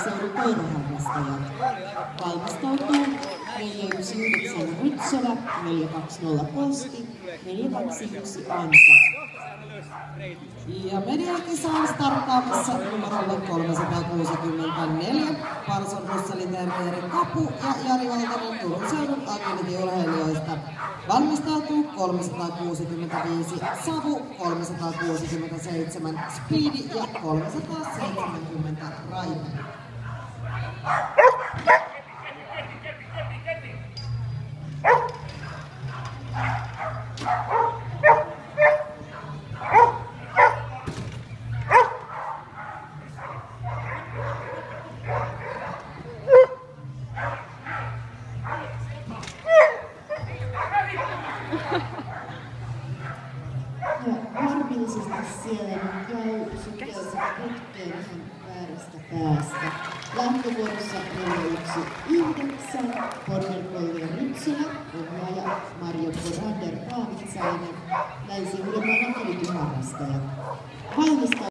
seudun koiraharrastajat. Valmistautuu 419 Rytsölä, 420 Posti, 421 Ansa. Ja mediakisa on starttaamassa numerolle 364. Parson Russelin Terrieri Kapu ja Jari Valtanen Turun seudun agility-urheilijoista. Valmistautuu 365 Savu, 367 Speedi ja 370 Raime. Harmillisesti siellä käy suhteessa putkeen ihan väärästä päästä. Lähtövuorossa 419 Border Collie Rytsölä, ohjaaja Marjo Borander Paavitsainen, Länsi-Uudenmaan agility-harrastaja.